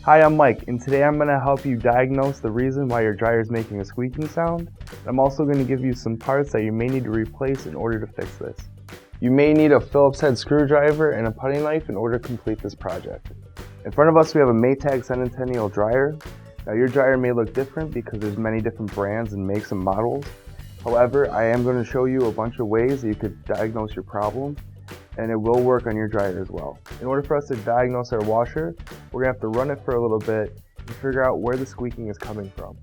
Hi, I'm Mike, and today I'm going to help you diagnose the reason why your dryer is making a squeaking sound. I'm also going to give you some parts that you may need to replace in order to fix this. You may need a Phillips head screwdriver and a putty knife in order to complete this project. In front of us we have a Maytag Centennial dryer. Now your dryer may look different because there's many different brands and makes and models. However, I am going to show you a bunch of ways that you could diagnose your problem, and it will work on your dryer as well. In order for us to diagnose our washer, we're going to have to run it for a little bit and figure out where the squeaking is coming from.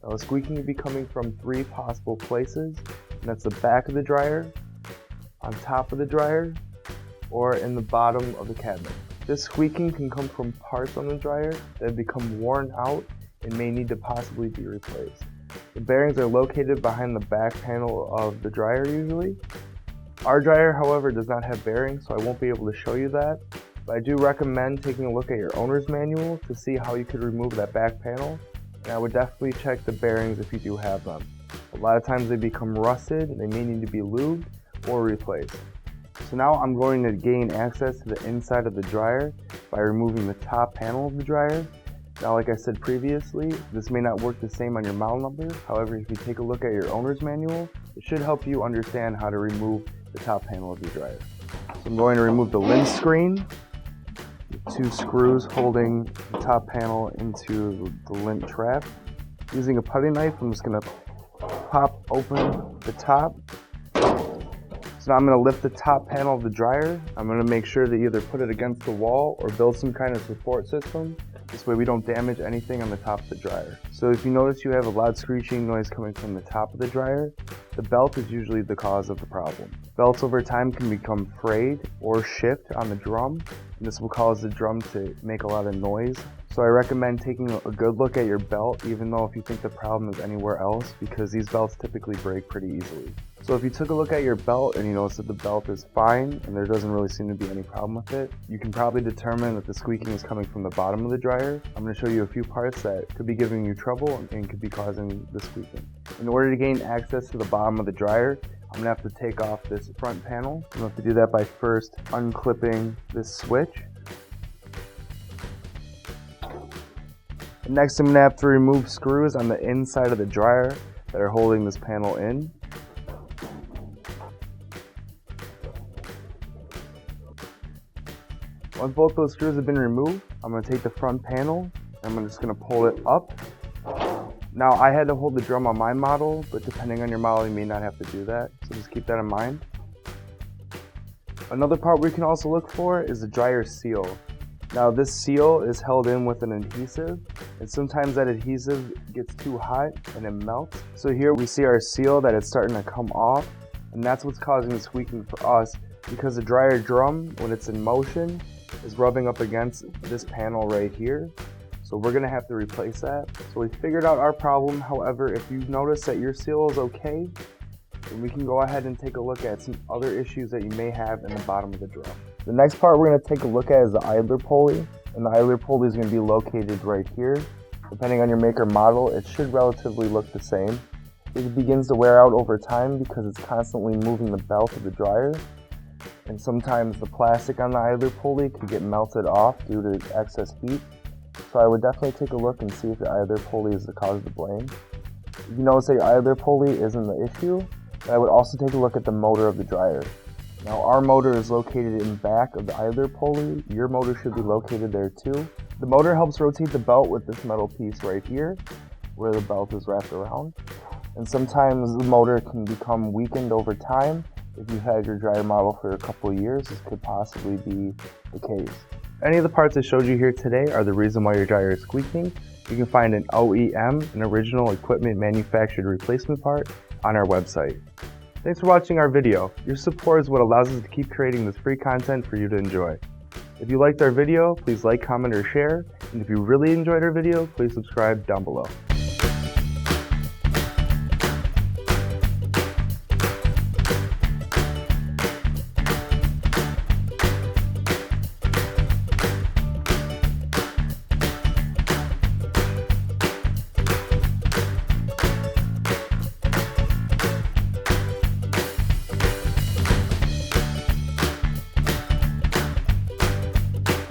Now the squeaking can be coming from three possible places, and that's the back of the dryer, on top of the dryer, or in the bottom of the cabinet. This squeaking can come from parts on the dryer that have become worn out and may need to possibly be replaced. The bearings are located behind the back panel of the dryer usually. Our dryer, however, does not have bearings, so I won't be able to show you that. But I do recommend taking a look at your owner's manual to see how you could remove that back panel. And I would definitely check the bearings if you do have them. A lot of times they become rusted and they may need to be lubed or replaced. So now I'm going to gain access to the inside of the dryer by removing the top panel of the dryer. Now, like I said previously, this may not work the same on your model number. However, if you take a look at your owner's manual, it should help you understand how to remove the top panel of your dryer. So I'm going to remove the lens screen, the two screws holding the top panel into the lint trap. Using a putty knife, I'm just going to pop open the top. So now I'm going to lift the top panel of the dryer. I'm going to make sure to either put it against the wall or build some kind of support system. This way we don't damage anything on the top of the dryer. So if you notice you have a loud screeching noise coming from the top of the dryer, the belt is usually the cause of the problem. Belts over time can become frayed or shift on the drum, and this will cause the drum to make a lot of noise. So I recommend taking a good look at your belt, even though if you think the problem is anywhere else, because these belts typically break pretty easily. So if you took a look at your belt and you notice that the belt is fine and there doesn't really seem to be any problem with it, you can probably determine that the squeaking is coming from the bottom of the dryer. I'm going to show you a few parts that could be giving you trouble and could be causing the squeaking. In order to gain access to the bottom of the dryer, I'm going to have to take off this front panel. I'm going to have to do that by first unclipping this switch. Next, I'm going to have to remove screws on the inside of the dryer that are holding this panel in. Once both those screws have been removed, I'm going to take the front panel and I'm just going to pull it up. Now, I had to hold the drum on my model, but depending on your model, you may not have to do that, so just keep that in mind. Another part we can also look for is the dryer seal. Now, this seal is held in with an adhesive, and sometimes that adhesive gets too hot and it melts. So here we see our seal that it's starting to come off, and that's what's causing the squeaking for us, because the dryer drum, when it's in motion, is rubbing up against this panel right here. So we're going to have to replace that. So we figured out our problem. However, if you notice that your seal is okay, then we can go ahead and take a look at some other issues that you may have in the bottom of the drum. The next part we're going to take a look at is the idler pulley, and the idler pulley is going to be located right here. Depending on your make or model, it should relatively look the same. It begins to wear out over time because it's constantly moving the belt of the dryer, and sometimes the plastic on the idler pulley can get melted off due to excess heat. So I would definitely take a look and see if the idler pulley is the cause of the blame. If you notice that your idler pulley isn't the issue, then I would also take a look at the motor of the dryer. Now, our motor is located in back of the idler pulley. Your motor should be located there too. The motor helps rotate the belt with this metal piece right here, where the belt is wrapped around. And sometimes the motor can become weakened over time. If you've had your dryer model for a couple of years, this could possibly be the case. Any of the parts I showed you here today are the reason why your dryer is squeaking. You can find an OEM, an original equipment manufactured replacement part, on our website. Thanks for watching our video. Your support is what allows us to keep creating this free content for you to enjoy. If you liked our video, please like, comment, or share. And if you really enjoyed our video, please subscribe down below.